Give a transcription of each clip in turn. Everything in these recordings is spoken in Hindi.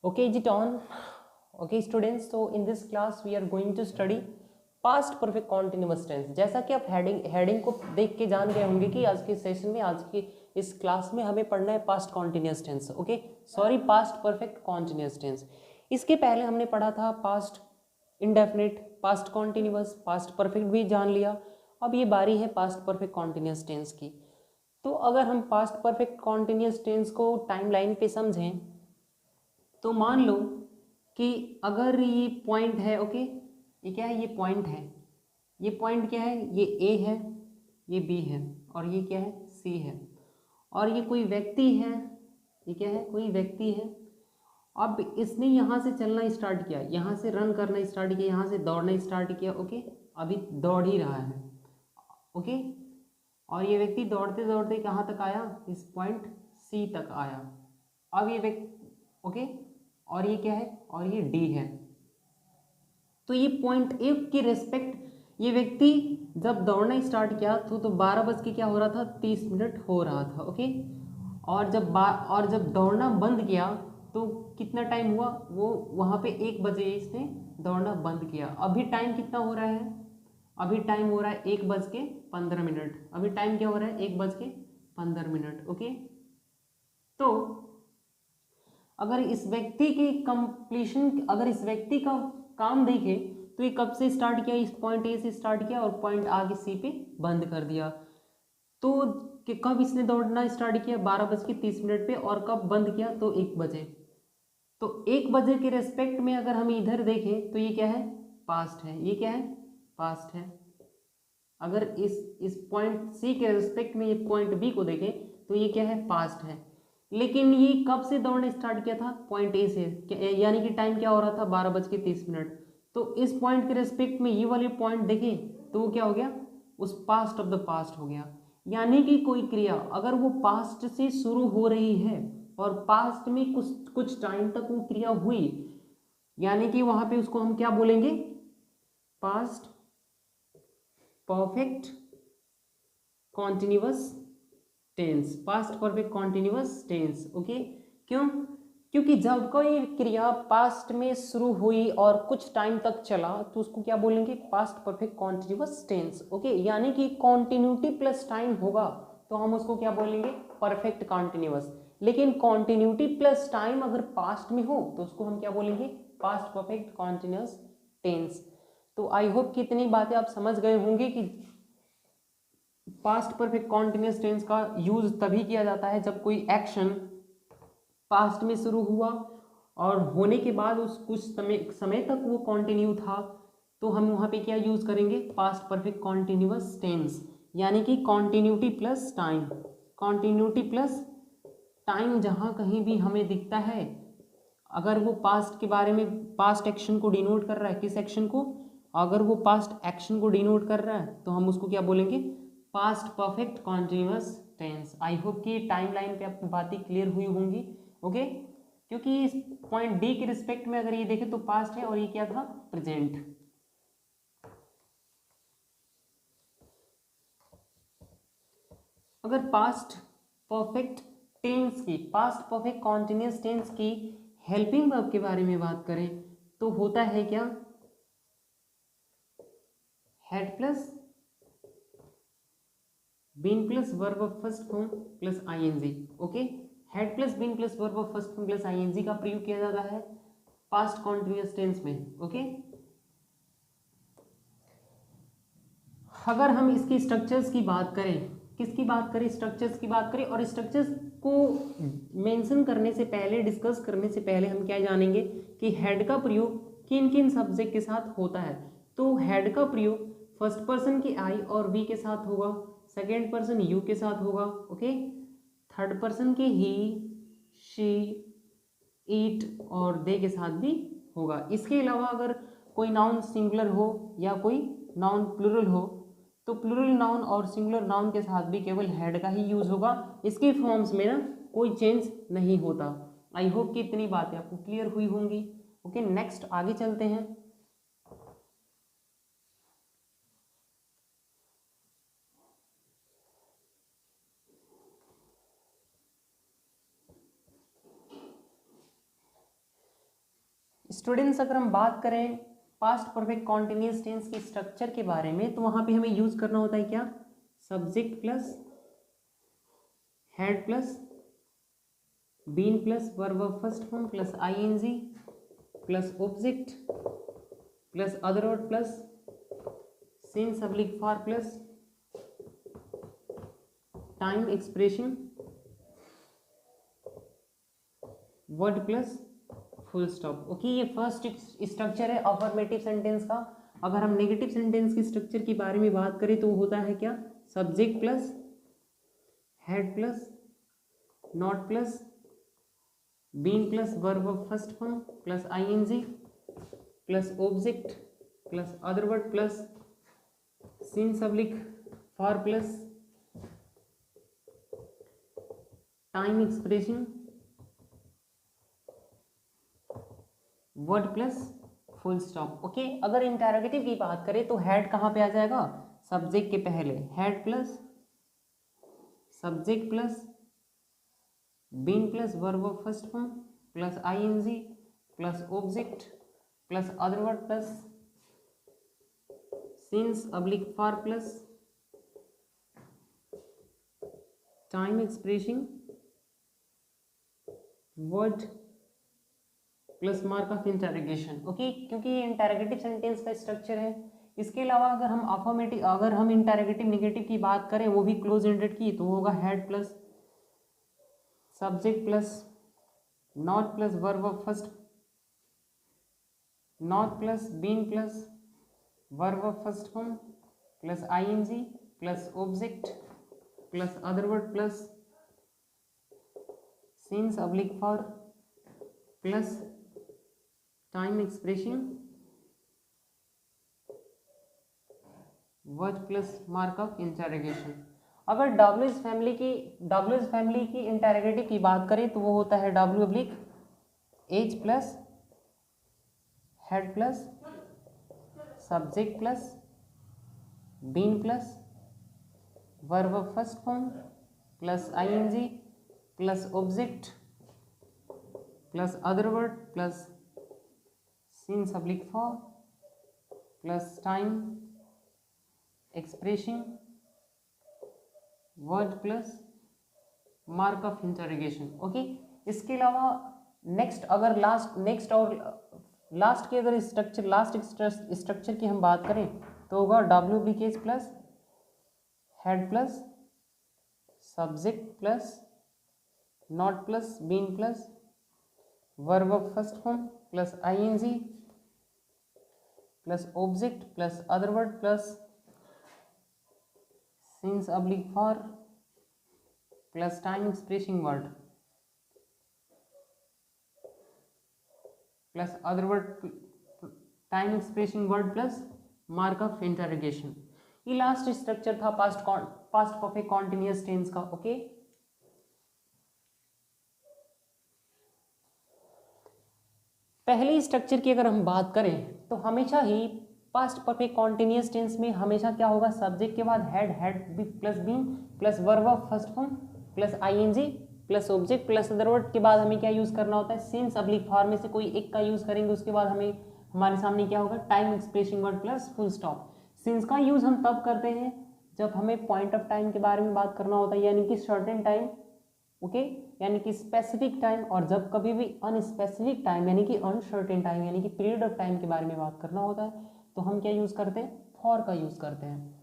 Okay, is it on? Okay, students. So in this class we are going to study past perfect continuous tense. जैसा कि आप हेडिंग को देख के जान गए होंगे कि आज के सेशन में, आज की इस क्लास में हमें पढ़ना है past continuous tense. Okay, sorry, past perfect continuous tense. इसके पहले हमने पढ़ा था past indefinite, past continuous, past perfect भी जान लिया. अब ये बारी है पास्ट परफेक्ट कॉन्टिन्यूस टेंस की. तो अगर हम पास्ट परफेक्ट कॉन्टिन्यूस टेंस को टाइमलाइन पे समझें तो मान लो कि अगर ये पॉइंट है, ओके, ये क्या है, ये पॉइंट है. ये पॉइंट क्या है, ये ए है, ये बी है, और ये क्या है, सी है. और ये कोई व्यक्ति है, ये क्या है, कोई व्यक्ति है. अब इसने यहाँ से चलना स्टार्ट किया, यहाँ से रन करना स्टार्ट किया, यहाँ से दौड़ना स्टार्ट किया. ओके, अभी दौड़ ही रहा है. ओके, और ये व्यक्ति दौड़ते दौड़ते कहाँ तक आया, इस पॉइंट सी तक आया. अब ये व्यक्ति, ओके, और ये क्या है, और ये डी है. तो ये पॉइंट ए की रेस्पेक्ट ये व्यक्ति जब दौड़ना स्टार्ट किया तो 12 बज के क्या हो रहा था, 30 मिनट हो रहा था. ओके, और जब दौड़ना बंद किया तो कितना टाइम हुआ, वो वहाँ पे 1 बजे इसने दौड़ना बंद किया. अभी टाइम कितना हो रहा है, अभी टाइम हो रहा है 1:15. अभी टाइम क्या हो रहा है, 1:15. ओके, तो अगर इस व्यक्ति की कंप्लीशन, अगर इस व्यक्ति का काम देखें तो ये कब से स्टार्ट किया, इस पॉइंट ए से स्टार्ट किया और पॉइंट आगे सी पे बंद कर दिया. तो कि कब इसने दौड़ना स्टार्ट किया, 12:30 पे, और कब बंद किया, तो 1 बजे. तो 1 बजे के रेस्पेक्ट में अगर हम इधर देखें तो ये क्या है, पास्ट है. ये क्या है, पास्ट है. अगर इस पॉइंट सी के रेस्पेक्ट में ये पॉइंट बी को देखें तो ये क्या है, पास्ट है. लेकिन ये कब से दौड़ना स्टार्ट किया था, पॉइंट ए से, यानी कि टाइम क्या हो रहा था, 12:30. तो इस पॉइंट के रेस्पेक्ट में ये वाले पॉइंट देखें तो वो क्या हो गया, उस पास्ट ऑफ द पास्ट हो गया. यानी कि कोई क्रिया अगर वो पास्ट से शुरू हो रही है और पास्ट में कुछ कुछ टाइम तक वो क्रिया हुई, यानी कि वहां पे उसको हम क्या बोलेंगे, past perfect continuous tense. Past perfect continuous tense. Okay, क्यों, क्योंकि जब कोई क्रिया पास्ट में शुरू हुई और कुछ टाइम तक चला तो उसको क्या बोलेंगे, past perfect continuous tense. Okay, यानी कि कॉन्टिन्यूटी प्लस टाइम होगा तो हम उसको क्या बोलेंगे, परफेक्ट कॉन्टिन्यूअस. लेकिन कॉन्टिन्यूटी प्लस टाइम अगर पास्ट में हो तो उसको हम क्या बोलेंगे, पास्ट परफेक्ट कॉन्टिन्यूअस टेंस. तो आई होप कि इतनी बातें आप समझ गए होंगे कि पास्ट परफेक्ट कॉन्टिन्यूअस टेंस का यूज तभी किया जाता है जब कोई एक्शन पास्ट में शुरू हुआ और होने के बाद उस कुछ समय तक वो कंटिन्यू था, तो हम वहाँ पे क्या यूज करेंगे, पास्ट परफेक्ट कॉन्टिन्यूअस टेंस. यानी कि continuity plus time, continuity plus time जहाँ कहीं भी हमें दिखता है, अगर वो पास्ट के बारे में, पास्ट एक्शन को डिनोट कर रहा है, किस एक्शन को, अगर वो पास्ट एक्शन को डिनोट कर रहा है तो हम उसको क्या बोलेंगे, past perfect continuous tense. I hope कि टाइम लाइन पे आपकी बातें क्लियर हुई होंगी. ओके, क्योंकि इस पॉइंट डी के रिस्पेक्ट में अगर ये देखें तो पास्ट है और ये क्या था, प्रेजेंट. अगर पास्ट परफेक्ट टेंस की, पास्ट परफेक्ट कॉन्टिन्यूअस टेंस की हेल्पिंग वर्ब के बारे में बात करें तो होता है क्या, had plus been plus verb of first form plus ING. Okay, had plus been plus verb of first form plus ING का प्रयोग किया जाता है पास्ट कॉन्टिन्यूअस टेंस में. ओके, अगर हम इसकी स्ट्रक्चर्स की बात करें, किसकी बात करें, स्ट्रक्चर्स की बात करें, और स्ट्रक्चर्स को मेंशन करने से पहले, डिस्कस करने से पहले हम क्या जानेंगे कि हेड का प्रयोग किन किन सब्जेक्ट के साथ होता है. तो हेड का प्रयोग फर्स्ट पर्सन की आई और वी के साथ होगा, सेकेंड पर्सन यू के साथ होगा. ओके, थर्ड पर्सन के ही, शी, इट और दे के साथ भी होगा. इसके अलावा अगर कोई नाउन सिंगुलर हो या कोई नाउन प्लूरल हो तो प्लूरल नाउन और सिंगुलर नाउन के साथ भी केवल हेड का ही यूज होगा. इसके फॉर्म्स में ना कोई चेंज नहीं होता. आई होप कि इतनी बातें आपको क्लियर हुई होंगी. ओके, नेक्स्ट आगे चलते हैं. स्टूडेंट्स अगर हम बात करें पास्ट परफेक्ट कॉन्टिन्यूअस टेंस की स्ट्रक्चर के बारे में, तो वहां पे हमें यूज करना होता है क्या, subject plus had plus been plus verb of first form plus ING plus object plus other word plus since oblique for plus time expression word plus full stop. Okay, ये फर्स्ट स्ट्रक्चर है अफर्मेटिव सेंटेंस का। अगर हम नेगेटिव सेंटेंस की स्ट्रक्चर के बारे में बात करें तो होता है क्या, subject plus had plus not plus been plus verb of first form plus ING plus object plus other word plus since oblique for plus time expression word plus full stop. Okay, अगर इंटरोगेटिव की बात करें तो हेड कहाँ पे आ जाएगा, सब्जेक्ट के पहले, had plus subject plus been plus verb of first form plus ING plus object plus other word plus since oblique for plus time expression word plus mark of interrogation. Okay, क्योंकि ये इंटरोगेटिव सेंटेंस का स्ट्रक्चर है। इसके अलावा अगर हम अफर्मेटिव, अगर हम इंटरोगेटिव नेगेटिव की बात करें वो भी क्लोज एंडेड की, तो होगा had plus subject plus not plus verb of first not plus been plus verb of first form plus ING plus object plus other word plus since oblique for plus time expression word plus mark of interrogation. अगर डब्ल्यूएस फैमिली की इंटरोगेटिव की बात करें तो वो होता है W oblique H plus had plus subject plus been plus verb of first form plus ING plus object plus other word plus since oblique for plus time expression word plus mark of interrogation. Okay, इसके अलावा लास्ट की अगर स्ट्रक्चर की हम बात करें तो होगा W oblique plus had plus subject plus not plus been plus verb of first form plus ING plus object plus other word plus since oblique for plus time expression word plus other word time expression word plus mark of interrogation. ये लास्ट स्ट्रक्चर था पास्ट परफेक्ट कॉन्टिन्यूअस टेंस का। ओके, पहले स्ट्रक्चर की अगर हम बात करें तो हमेशा ही पास्ट परफेक्ट कॉन्टिन्यूअस टेंस में हमेशा क्या होगा, सब्जेक्ट के बाद had plus been plus verb of first form plus ING plus object plus other word के बाद हमें क्या यूज करना होता है, सिंस ऑब्लिक फॉर में से कोई एक का यूज करेंगे। उसके बाद हमारे सामने क्या होगा, time expression word plus full stop. Since का यूज हम तब करते हैं जब हमें पॉइंट ऑफ टाइम के बारे में बात करना होता है, यानी कि सर्टेन टाइम, ओके, यानी कि स्पेसिफिक टाइम। और जब कभी भी अनस्पेसिफिक टाइम यानी कि अनसर्टेन टाइम यानी कि पीरियड ऑफ टाइम के बारे में बात करना होता है तो हम क्या यूज करते हैं, फॉर का यूज करते हैं।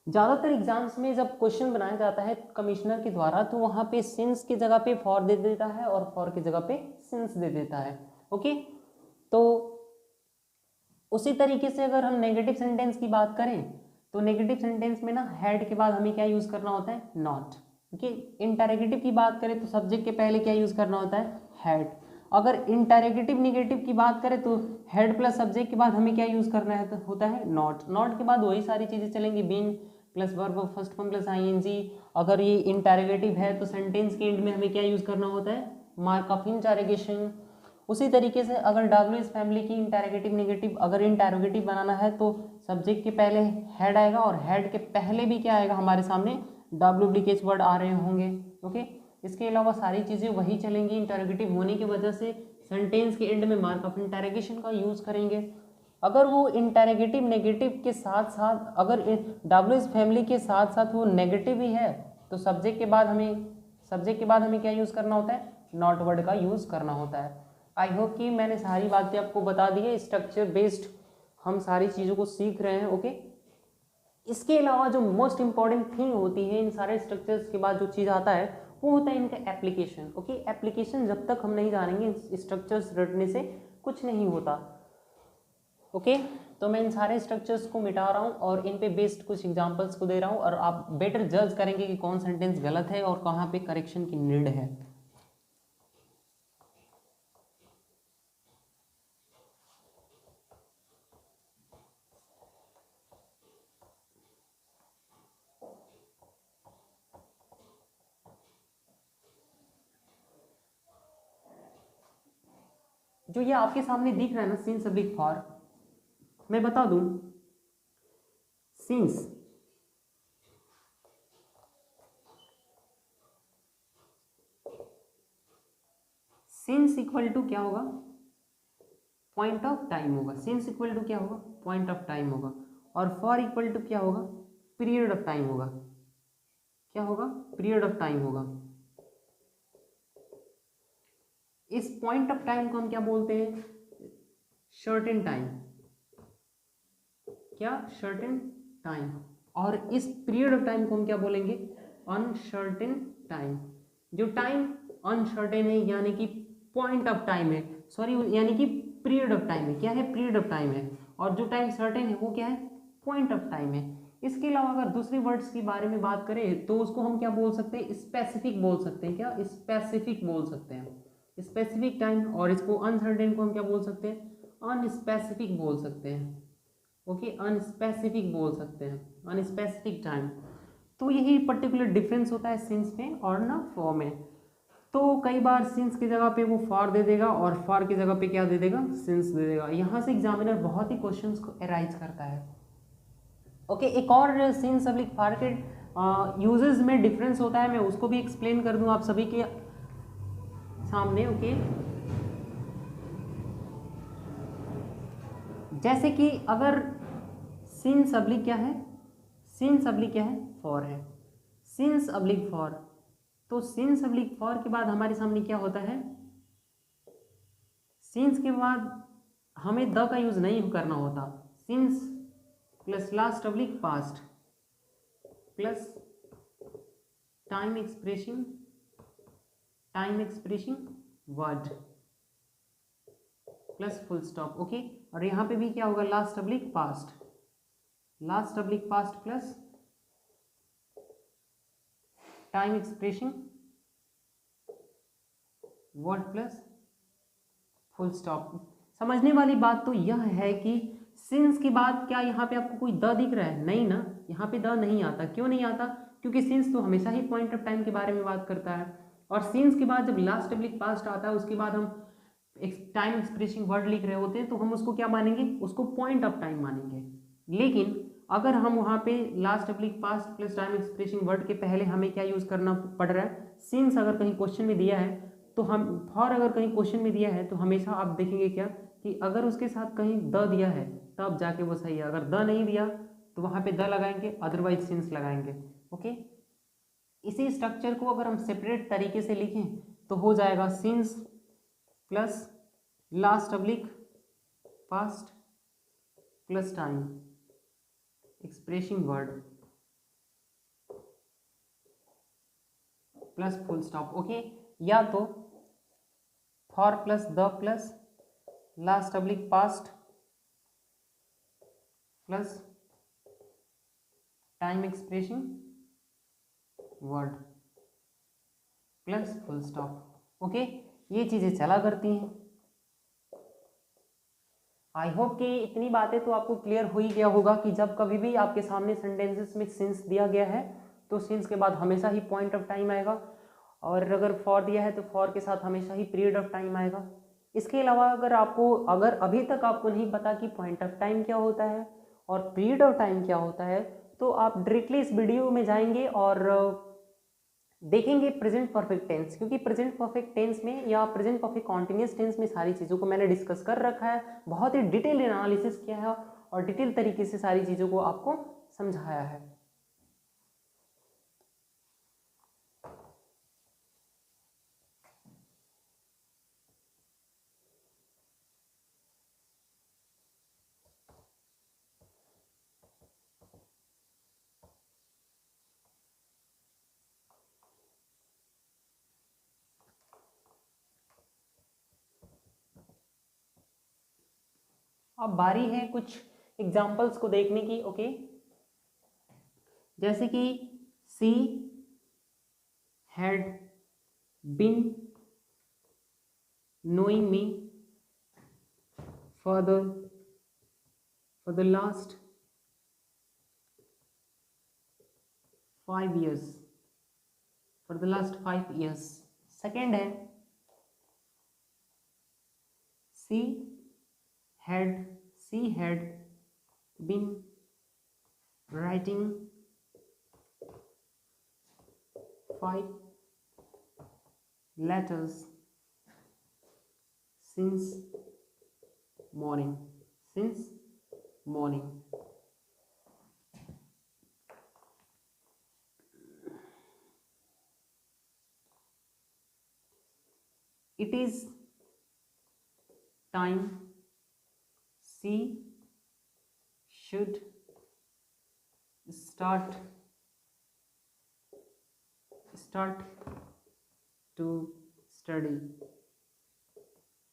ज़्यादातर एग्जाम्स में जब क्वेश्चन बनाया जाता है कमिश्नर के द्वारा तो वहाँ पे सिंस की जगह पे फॉर दे देता है और फॉर की जगह पे सिंस दे देता है। ओके, तो उसी तरीके से अगर हम नेगेटिव सेंटेंस की बात करें तो नेगेटिव सेंटेंस में ना हेड के बाद हमें क्या यूज करना होता है, नॉट। ओके, इंटरोगेटिव की बात करें तो सब्जेक्ट के पहले क्या यूज करना होता है, हेड। अगर इंटरोगेटिव निगेटिव की बात करें तो हेड प्लस सब्जेक्ट के बाद हमें क्या यूज करना है, तो होता है नॉट। नॉट के बाद वही सारी चीजें चलेंगी, been plus verb of first form plus ING. अगर ये इंटरोगेटिव है तो सेंटेंस के एंड में हमें क्या यूज करना होता है, मार्क ऑफ इंटरोगेशन। उसी तरीके से अगर डब्ल्यूएस फैमिली की इंटरोगेटिव नेगेटिव अगर इंटरोगेटिव बनाना है तो सब्जेक्ट के पहले हेड आएगा और हेड के पहले भी क्या आएगा, हमारे सामने डब्ल्यूएस वर्ड आ रहे होंगे। ओके, इसके अलावा सारी चीज़ें वही चलेंगी। इंटरोगेटिव होने की वजह से सेंटेंस के एंड में मार्क ऑफ इंटरोगेशन का यूज करेंगे। अगर वो इंटरोगेटिव नेगेटिव के साथ साथ, अगर डब्ल्यू फैमिली के साथ साथ वो नेगेटिव ही है, तो सब्जेक्ट के बाद हमें क्या यूज़ करना होता है, नॉट वर्ड का यूज़ करना होता है। आई होप कि मैंने सारी बातें आपको बता दी है, स्ट्रक्चर बेस्ड हम सारी चीज़ों को सीख रहे हैं। ओके, इसके अलावा जो मोस्ट इंपॉर्टेंट थिंग होती है इन सारे स्ट्रक्चर्स के बाद जो चीज़ आता है वो होता है इनका एप्लीकेशन। ओके, एप्लीकेशन जब तक हम नहीं जानेंगे स्ट्रक्चर्स रटने से कुछ नहीं होता। ओके, तो मैं इन सारे स्ट्रक्चर्स को मिटा रहा हूँ और इन पे बेस्ड कुछ एग्जांपल्स को दे रहा हूँ, और आप बेटर जज करेंगे कि कौन सेंटेंस गलत है और कहाँ पे करेक्शन की नीड है। जो ये आपके सामने दिख रहा है ना, सिंस अब्लिक फॉर, मैं बता दूं, सिंस इक्वल टू क्या होगा, पॉइंट ऑफ टाइम होगा। सिंस इक्वल टू क्या होगा, पॉइंट ऑफ टाइम होगा। और फॉर इक्वल टू क्या होगा, पीरियड ऑफ टाइम होगा। क्या होगा, पीरियड ऑफ टाइम होगा। इस पॉइंट ऑफ टाइम को हम क्या बोलते हैं, सर्टेन टाइम। क्या, सर्टेन टाइम। और इस पीरियड ऑफ टाइम को हम क्या बोलेंगे, अनसर्टेन टाइम। जो टाइम अनसर्टेन है यानी कि पॉइंट ऑफ टाइम है, सॉरी यानी कि पीरियड ऑफ टाइम है। क्या है, पीरियड ऑफ टाइम है। और जो टाइम सर्टेन है वो क्या है, पॉइंट ऑफ टाइम है। इसके अलावा अगर दूसरे वर्ड्स के बारे में बात करें तो उसको हम क्या बोल सकते हैं, स्पेसिफिक बोल सकते हैं। क्या, स्पेसिफिक बोल सकते हैं, स्पेसिफिक टाइम। और इसको अनसर्टेन को हम क्या बोल सकते हैं, अनस्पेसिफिक बोल सकते हैं। ओके, अनस्पेसिफिक बोल सकते हैं, अनस्पेसिफिक टाइम। तो यही पर्टिकुलर डिफरेंस होता है सिंस में और ना फॉर में। तो कई बार सिंस की जगह पे वो फॉर दे देगा और फॉर की जगह पे क्या दे देगा, सिंस दे देगा। यहाँ से एग्जामिनर बहुत ही क्वेश्चंस को एराइज करता है। ओके, एक और सिंस अब्लिक फॉर के यूजेस में डिफरेंस होता है, मैं उसको भी एक्सप्लेन कर दूं आप सभी के सामने। ओके, जैसे कि अगर सिंस अब्लिक क्या है, सिंस अब्लिक क्या है, फॉर है। सिंस अब्लिक फॉर, तो सिंस अब्लिक फॉर के बाद हमारे सामने क्या होता है, सिंस के बाद हमें द का यूज नहीं करना होता। Since plus last oblique past plus time expression word plus full stop. Okay, और यहाँ पे भी क्या होगा, last oblique past plus time expression word plus full stop. समझने वाली बात तो यह है कि सिंस के बाद क्या यहाँ पे आपको कोई द दिख रहा है, नहीं ना, यहाँ पे द नहीं आता। क्यों नहीं आता, क्योंकि सिंस तो हमेशा ही पॉइंट ऑफ टाइम के बारे में बात करता है। और सिंस के बाद जब लास्ट अब्लिक पास्ट आता है उसके बाद हम टाइम एक्सप्रेशन वर्ड लिख रहे होते हैं तो हम उसको क्या मानेंगे, उसको पॉइंट ऑफ टाइम मानेंगे। लेकिन अगर हम वहाँ पे last oblique past plus time expression word के पहले हमें क्या यूज़ करना पड़ रहा है, सिंस अगर कहीं क्वेश्चन में दिया है तो हम, फॉर अगर कहीं क्वेश्चन में दिया है तो हमेशा आप देखेंगे क्या कि अगर उसके साथ कहीं द दिया है तब जाके वो सही है। अगर द नहीं दिया तो वहाँ पे द लगाएंगे, अदरवाइज सिंस लगाएंगे। ओके, इसी स्ट्रक्चर को अगर हम सेपरेट तरीके से लिखें तो हो जाएगा since plus last oblique past plus time expression word plus full stop. Okay, या तो for plus the plus last oblique past plus time expression word plus full stop. Okay, ये चीज़ें चला करती हैं। आई होप कि इतनी बातें तो आपको क्लियर हो ही गया होगा कि जब कभी भी आपके सामने सेंटेंसेस में सिंस दिया गया है तो सिंस के बाद हमेशा ही पॉइंट ऑफ टाइम आएगा, और अगर फॉर दिया है तो फॉर के साथ हमेशा ही पीरियड ऑफ टाइम आएगा। इसके अलावा अगर अभी तक आपको नहीं पता कि पॉइंट ऑफ टाइम क्या होता है और पीरियड ऑफ टाइम क्या होता है तो आप डायरेक्टली इस वीडियो में जाएंगे और देखेंगे प्रेजेंट परफेक्ट टेंस, क्योंकि प्रेजेंट परफेक्ट टेंस में या प्रेजेंट परफेक्ट कॉन्टिन्यूस टेंस में सारी चीज़ों को मैंने डिस्कस कर रखा है, बहुत ही डिटेल एनालिसिस किया है और डिटेल तरीके से सारी चीज़ों को आपको समझाया है। अब बारी है कुछ एग्जाम्पल्स को देखने की। ओके, जैसे कि she had been knowing me for the last 5 years, for the last 5 years। Second है she had been writing 5 letters since morning। It is time she should start to study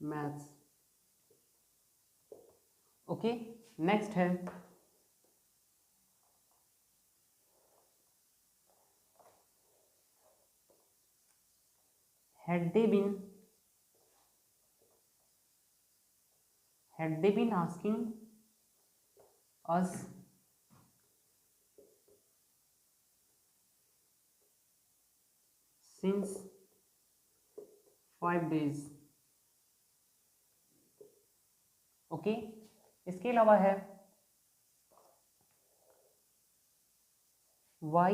maths। Okay, next है had they been asking us since 5 days। Okay, इसके अलावा है why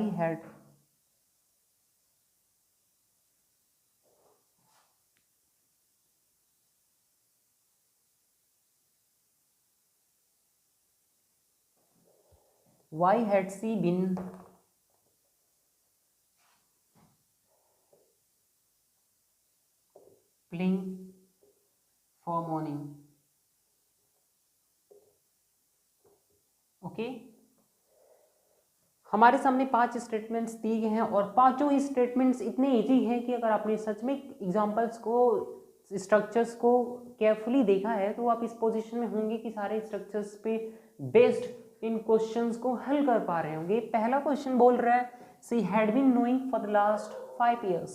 had she been playing for morning। Okay, हमारे सामने 5 स्टेटमेंट्स दिए गए हैं और पांचों ही स्टेटमेंट्स इतने इजी हैं कि अगर आपने सच में एग्जांपल्स को, स्ट्रक्चर्स को केयरफुली देखा है तो आप इस पोजीशन में होंगे कि सारे स्ट्रक्चर्स पे बेस्ड इन क्वेश्चंस को हल कर पा रहे होंगे। पहला क्वेश्चन बोल रहा है she had been knowing for the last 5 years।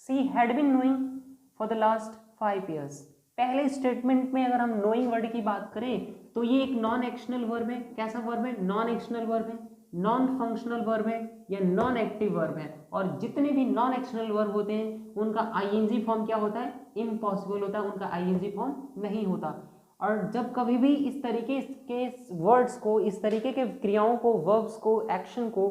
She had been knowing for the last 5 years। पहले स्टेटमेंट में अगर हम नोइंग वर्ड की बात करें तो ये एक नॉन एक्शनल वर्ब है। कैसा वर्ब है? नॉन एक्शनल वर्ब है, नॉन फंक्शनल वर्ब है या नॉन एक्टिव वर्ब है। और जितने भी नॉन एक्शनल वर्ब होते हैं उनका आईएनजी फॉर्म क्या होता है? इम्पॉसिबल होता है, उनका आईएनजी फॉर्म नहीं होता। और जब कभी भी इस तरीके के वर्ड्स को, इस तरीके के क्रियाओं को, वर्ब्स को, एक्शन को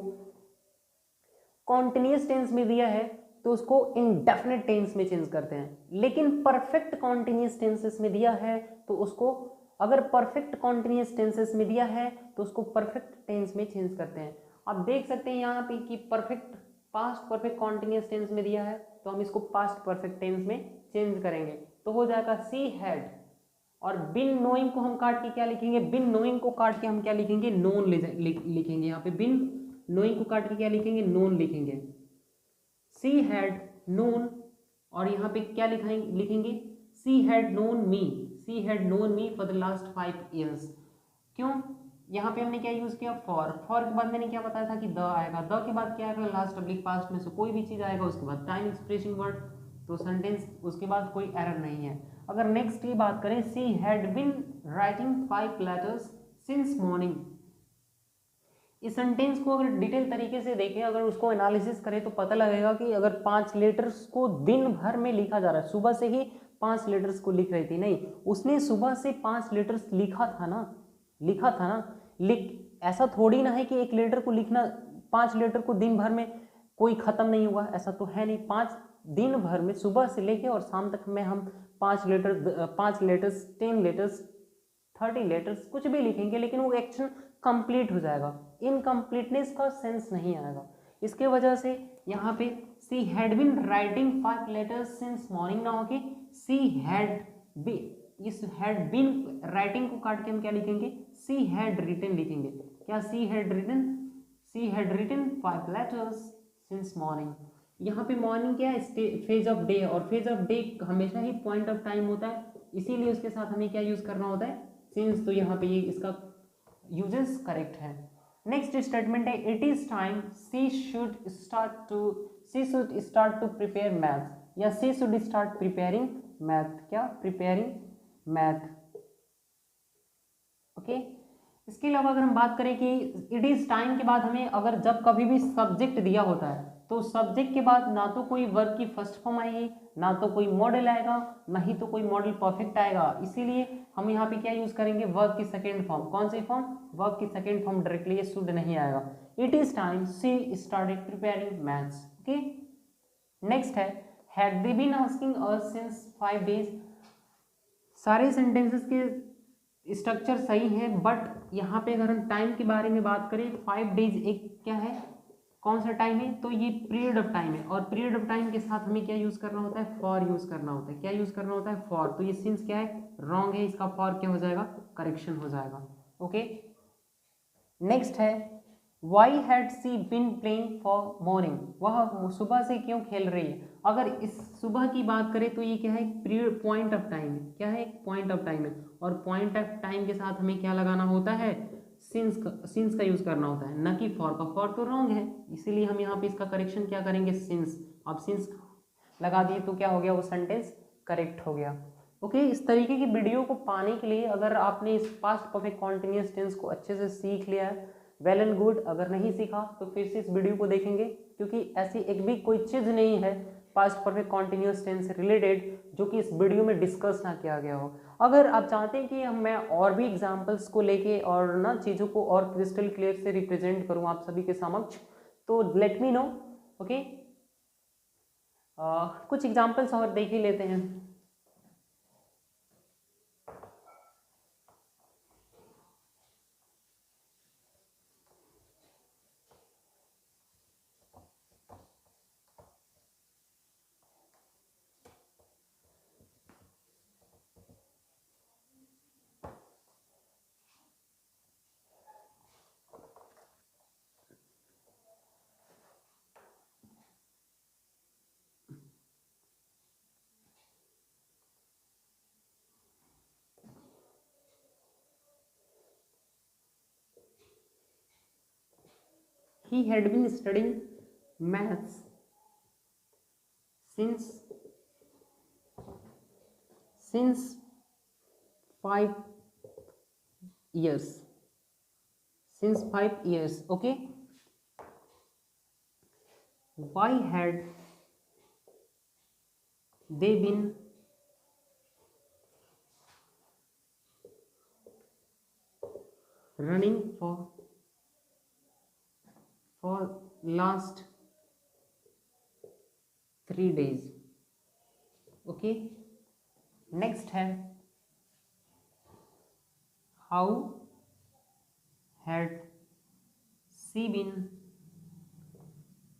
कॉन्टिन्यूअस टेंस में दिया है तो उसको इंडेफिनिट टेंस में चेंज करते हैं। लेकिन परफेक्ट कॉन्टिन्यूअस टेंसेस में दिया है तो उसको, अगर परफेक्ट कॉन्टिन्यूअस टेंसेस में दिया है तो उसको परफेक्ट टेंस में चेंज करते हैं। आप देख सकते हैं यहाँ पे कि perfect, past perfect continuous tense में दिया है तो हम इसको पास्ट परफेक्ट टेंस में चेंज करेंगे तो हो जाएगा सी हैड। और बिन नोइंग को हम काट के क्या लिखेंगे? बिन नोइंग को काट के हम क्या लिखेंगे? नोन लिखेंगे। यहाँ पे बिन नोइंग को काट के क्या लिखेंगे? नोन लिखेंगे। सी हैड नोन, और यहाँ पे क्या लिखेंगे? She had known me. She had known me for the last 5 years। क्यों? यहाँ पे हमने क्या यूज किया? फॉर। फॉर के बाद मैंने क्या बताया था कि द आएगा, द के बाद क्या आएगा? लास्ट ऑब्लिक पास्ट में से कोई भी चीज आएगा, उसके बाद टाइम एक्सप्रेसिंग वर्ड, तो सेंटेंस, उसके बाद कोई एरर नहीं है। अगर नेक्स्ट की बात करें, she had been writing 5 letters since morning, इस सेंटेंस को अगर डिटेल तरीके से देखें, अगर उसको एनालिसिस करें तो पता लगेगा कि अगर 5 लेटर्स को दिन भर में लिखा जा रहा है, सुबह से ही 5 लेटर्स को लिख रही थी, नहीं, उसने सुबह से 5 लेटर्स लिखा था ना। ऐसा थोड़ी ना है कि एक लेटर को लिखना, 5 लेटर को दिन भर में कोई ख़त्म नहीं हुआ, ऐसा तो है नहीं। 5 दिन भर में सुबह से लेके और शाम तक में हम 5 लेटर्स 10 लेटर्स 30 लेटर्स कुछ भी लिखेंगे, लेकिन वो एक्शन कंप्लीट हो जाएगा, इनकम्प्लीटनेस का सेंस नहीं आएगा। इसके वजह से यहाँ पे she had been writing 5 letters since morning ना होके सी हैड बी, इस हैड बिन राइटिंग को काट के हम क्या लिखेंगे, सी हैड रिटन लिखेंगे। क्या she had written, she had written 5 letters since morning. यहाँ पे मॉर्निंग क्या है, फेज ऑफ डे, और फेज ऑफ डे हमेशा ही पॉइंट ऑफ टाइम होता है, इसीलिए उसके साथ हमें क्या यूज करना होता है, सिंस। तो यहाँ पे ये इसका यूजेस करेक्ट है। नेक्स्ट स्टेटमेंट है it is time she should start to prepare math, या she should start preparing math, क्या प्रिपेयरिंग मैथ। ओके, इसके अलावा अगर हम बात करें कि इट इज टाइम के बाद हमें अगर जब कभी भी सब्जेक्ट दिया होता है तो सब्जेक्ट के बाद ना तो कोई वर्ब की फर्स्ट फॉर्म आएगी, ना तो कोई मॉडल आएगा, ना ही तो कोई मॉडल परफेक्ट आएगा, इसीलिए हम यहाँ पे क्या यूज करेंगे, वर्ब की सेकेंड फॉर्म। कौन सी फॉर्म, वर्ब की सेकेंड फॉर्म डायरेक्टली, ये शुड नहीं आएगा। It is time she started preparing maths. Okay, next है had they been asking us since 5 days. सारे सेंटेंसेस के स्ट्रक्चर सही है, बट यहाँ पे अगर हम टाइम के बारे में बात करें 5 डेज एक क्या है, कौन सा टाइम है, तो ये पीरियड ऑफ टाइम है, और पीरियड ऑफ टाइम के साथ हमें क्या यूज करना होता है, फॉर यूज करना होता है। क्या यूज करना होता है, फॉर। तो ये सिंस क्या है, रॉन्ग है, इसका फॉर क्या हो जाएगा, करेक्शन हो जाएगा। ओके, नेक्स्ट है why had she been playing for morning, वह सुबह से क्यों खेल रही है। अगर इस सुबह की बात करें तो ये क्या है, पीरियड पॉइंट ऑफ टाइम है, क्या है, पॉइंट ऑफ टाइम है, और पॉइंट ऑफ टाइम के साथ हमें क्या लगाना होता है, सिंस का यूज करना होता है, न कि फॉर का। फॉर तो रॉन्ग है, इसीलिए हम यहाँ पे इसका करेक्शन क्या करेंगे, सिंस। अब सिंस लगा दिए तो क्या हो गया, वो सेंटेंस करेक्ट हो गया। ओके, इस तरीके की वीडियो को पाने के लिए अगर आपने इस पास्ट परफेक्ट कॉन्टिन्यूअस टेंस को अच्छे से सीख लिया है, वेल एंड गुड। अगर नहीं सीखा तो फिर से इस वीडियो को देखेंगे, क्योंकि ऐसी एक भी कोई चीज़ नहीं है पास्ट परफेक्ट कॉन्टिन्यूअस टेंस से रिलेटेड जो कि इस वीडियो में डिस्कस ना किया गया हो। अगर आप चाहते हैं कि मैं और भी एग्जाम्पल्स को लेके और ना चीज़ों को और क्रिस्टल क्लियर से रिप्रेजेंट करूँ आप सभी के समक्ष, तो लेट मी नो। ओके, कुछ एग्जाम्पल्स और देख ही लेते हैं। He had been studying maths since 5 years. Since 5 years. Okay. Why had they been running for last 3 days? Okay, next है how had she been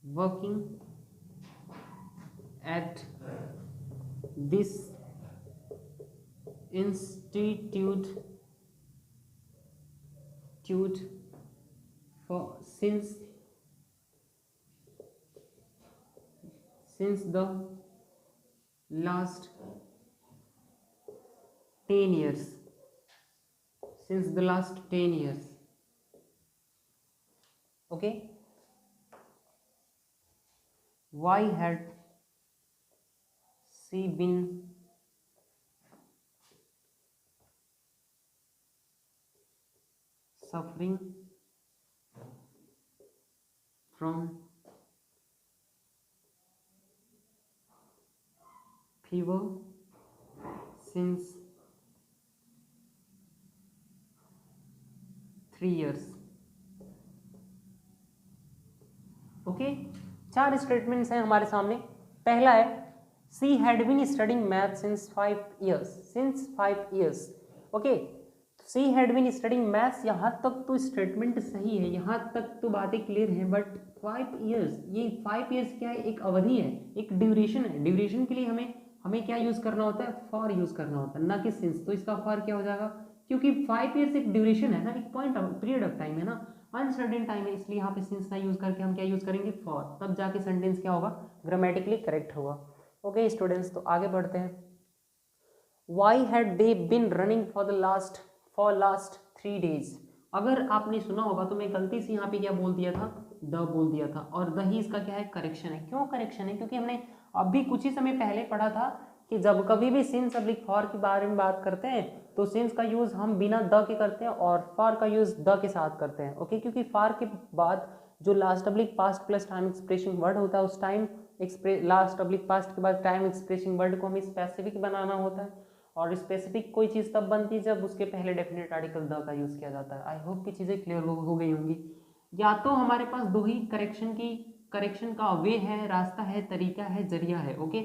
working at this institute for since the last 10 years. Since the last 10 years. Okay, why had she been suffering from fever since 3 years. Okay, 4 statements हैं हमारे सामने। पहला है she had been studying math since 5 years। Okay, she had been studying maths, यहाँ तक तो स्टेटमेंट सही है, यहाँ तक तो बातें क्लियर हैं, बट 5 years, ये 5 years क्या है, एक अवधि है, एक ड्यूरेशन है। ड्यूरेशन के लिए हमें क्या यूज़ करना होता है, फॉर यूज़ करना होता है, ना कि सिंस। तो इसका फॉर क्या हो जाएगा, क्योंकि 5 years एक ड्यूरेशन है ना, एक पीरियड ऑफ टाइम है ना, अनसर्टेन टाइम है, इसलिए यहाँ पे सिंस का यूज़ करके हम क्या यूज़ करेंगे, फॉर। तब जाके सेंटेंस क्या होगा, ग्रामेटिकली करेक्ट होगा। ओके स्टूडेंट्स, तो आगे बढ़ते हैं। Why had they been running for last 3 days। अगर आपने सुना होगा तो मैं गलती से यहाँ पे क्या बोल दिया था, द बोल दिया था, और द ही इसका क्या है, करेक्शन है। क्यों करेक्शन है, क्योंकि हमने अभी कुछ ही समय पहले पढ़ा था कि जब कभी भी सिंस अब्लिक फॉर के बारे में बात करते हैं तो सिंस का यूज़ हम बिना द के करते हैं और फॉर का यूज़ द के साथ करते हैं। ओके, क्योंकि फॉर के बाद जो last oblique past plus time expression word होता है, उस टाइम लास्ट अब्लिक पास्ट के बाद टाइम एक्सप्रेशन वर्ड को हमें स्पेसिफिक बनाना होता है, और स्पेसिफिक कोई चीज़ तब बनती है जब उसके पहले डेफिनेट आर्टिकल द का यूज़ किया जाता है। आई होप कि चीज़ें क्लियर हो गई होंगी। या तो हमारे पास दो ही करेक्शन का वे है, रास्ता है, तरीका है, जरिया है। ओके,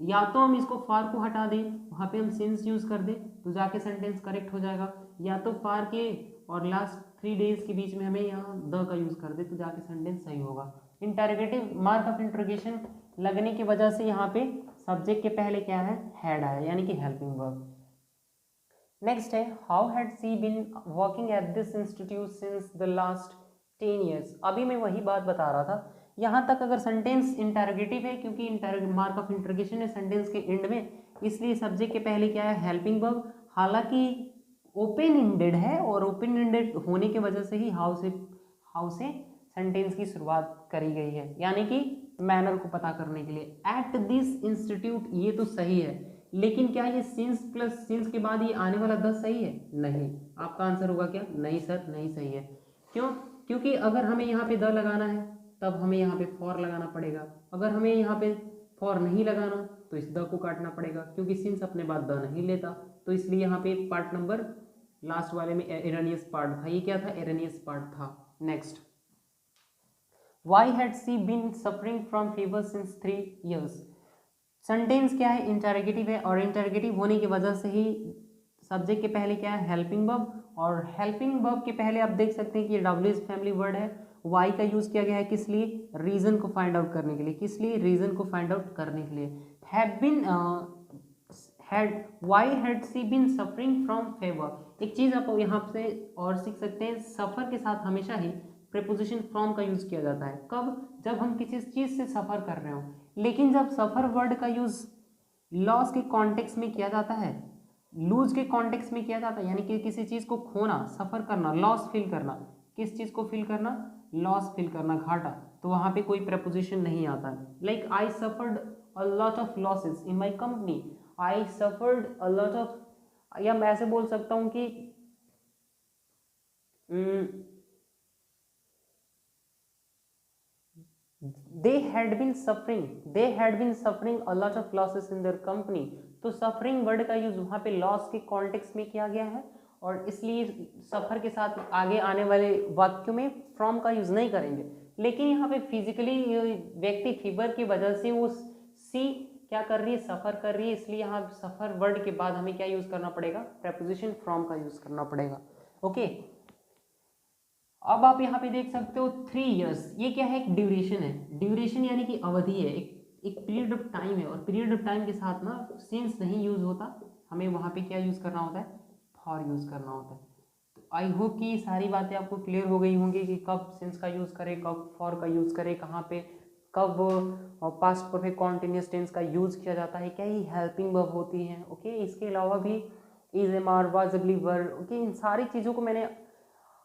या तो हम इसको फार को हटा दें, वहाँ पे हम सिंस यूज़ कर दें तो जाके सेंटेंस करेक्ट हो जाएगा, या तो फार के और लास्ट 3 days के बीच में हमें यहाँ द का यूज़ कर दे तो जाके सेंटेंस सही होगा। इंटरोगेटिव मार्क ऑफ इंटरोगेशन लगने की वजह से यहाँ पे सब्जेक्ट के पहले क्या है, हैड आया, यानी कि हेल्पिंग वर्ब। नेक्स्ट है how had she been working at this institute since the last 10 years। अभी मैं वही बात बता रहा था, यहाँ तक अगर सेंटेंस इंटरोगेटिव है, क्योंकि मार्क ऑफ इंटरोगेशन है सेंटेंस के एंड में, इसलिए सब्जेक्ट के पहले क्या है, हेल्पिंग वर्ब। हालांकि ओपन एंडेड है, और ओपन एंडेड होने की वजह से ही हाउ से सेंटेंस की शुरुआत करी गई है, यानी कि मैनर को पता करने के लिए। एट दिस इंस्टीट्यूट, ये तो सही है, लेकिन क्या ये सिंस प्लस सिंस के बाद ये आने वाला द सही है, नहीं। आपका आंसर होगा क्या, नहीं सर, नहीं सही है। क्यों, क्योंकि अगर हमें यहाँ पे द लगाना है तब हमें यहाँ पे फॉर लगाना पड़ेगा, अगर हमें यहाँ पे फॉर नहीं लगाना तो इस द को काटना पड़ेगा, क्योंकि सिंस अपने बाद द नहीं लेता। तो इसलिए यहाँ पे पार्ट नंबर लास्ट वाले में एरेनियस पार्ट था, ये क्या था, एरेनियस पार्ट था। Next, why had she been suffering from fever since 3 years। Sentence क्या है, इंटरोगेटिव है, और इंटरोगेटिव होने की वजह से ही सब्जेक्ट के पहले क्या है, हेल्पिंग वर्ब, और हेल्पिंग वर्ब के पहले आप देख सकते हैं कि ये डब्ल्यू फैमिली वर्ड है। वाई का यूज किया गया है किस लिए, रीजन को फाइंड आउट करने के लिए। किस लिए, रीजन को फाइंड आउट करने के लिए। Have been why had she been suffering from fever. एक चीज आप यहाँ से और सीख सकते हैं, सफर के साथ हमेशा ही प्रीपोजिशन फ्रॉम का यूज किया जाता है। कब, जब हम किसी चीज से सफर कर रहे हो। लेकिन जब सफर वर्ड का यूज लॉस के कॉन्टेक्स्ट में किया जाता है, लूज के कॉन्टेक्स्ट में किया जाता है, यानी कि किसी चीज को खोना, सफर करना, लॉस फील करना। किस चीज को फील करना, लॉस फील करना, घाटा, तो वहां पे कोई प्रपोजिशन नहीं आता है। Like I suffered a lot of losses in my company, I suffered a lot of, या मैं ऐसे बोल सकता हूं कि they had been suffering a lot of losses in their company। तो सफरिंग वर्ड का यूज वहां पे लॉस के कॉन्टेक्स्ट में किया गया है, और इसलिए सफर के साथ आगे आने वाले वाक्यों में फ्रॉम का यूज नहीं करेंगे। लेकिन यहाँ पे फिजिकली व्यक्ति फीवर की वजह से वो सी क्या कर रही है, सफर कर रही है, इसलिए यहाँ सफर वर्ड के बाद हमें क्या यूज करना पड़ेगा, प्रेपोजिशन फ्रॉम का यूज करना पड़ेगा। ओके, अब आप यहाँ पे देख सकते हो 3 years, ये क्या है, एक ड्यूरेशन है। ड्यूरेशन यानी कि अवधि है, एक पीरियड ऑफ टाइम है, और पीरियड ऑफ टाइम के साथ ना सिंस नहीं यूज होता, हमें वहाँ पे क्या यूज करना होता है, फॉर यूज करना होता है। तो आई होप कि सारी बातें आपको क्लियर हो गई होंगी कि कब सिंस का यूज करें, कब फॉर का यूज करें, कहाँ पे कब पास्ट परफेक्ट कॉन्टिन्यूअस टेंस का यूज किया जाता है, क्या ही हेल्पिंग वर्ब होती हैं। ओके, इसके अलावा भी इज एम आर, वाज अगली वर्ड। ओके, इन सारी चीज़ों को मैंने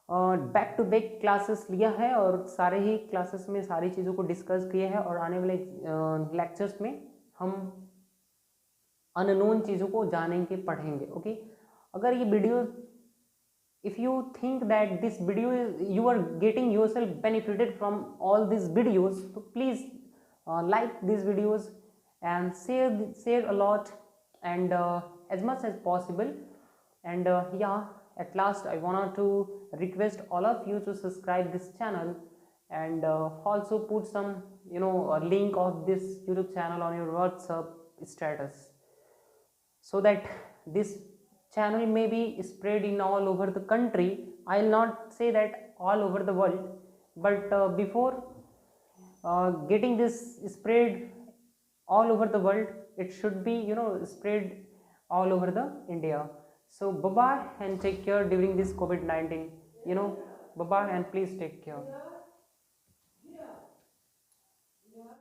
बैक टू बैक क्लासेस लिया है, और सारे ही क्लासेस में सारी चीज़ों को डिस्कस किए हैं, और आने वाले लेक्चर्स में हम अननोन चीज़ों को जानेंगे, पढ़ेंगे। ओके, अगर ये video, if you think that this video you are getting yourself benefited from all this videos, तो please like these videos and share a lot, and as much as possible, and yeah, at last I want to request all of you to subscribe this channel and also put some a link of this YouTube channel on your WhatsApp status, so that this channel may be spread in all over the country. I'll not say that all over the world, but before getting this spread all over the world, it should be spread all over the India. So bye bye and take care during this COVID-19. Bye bye and please take care.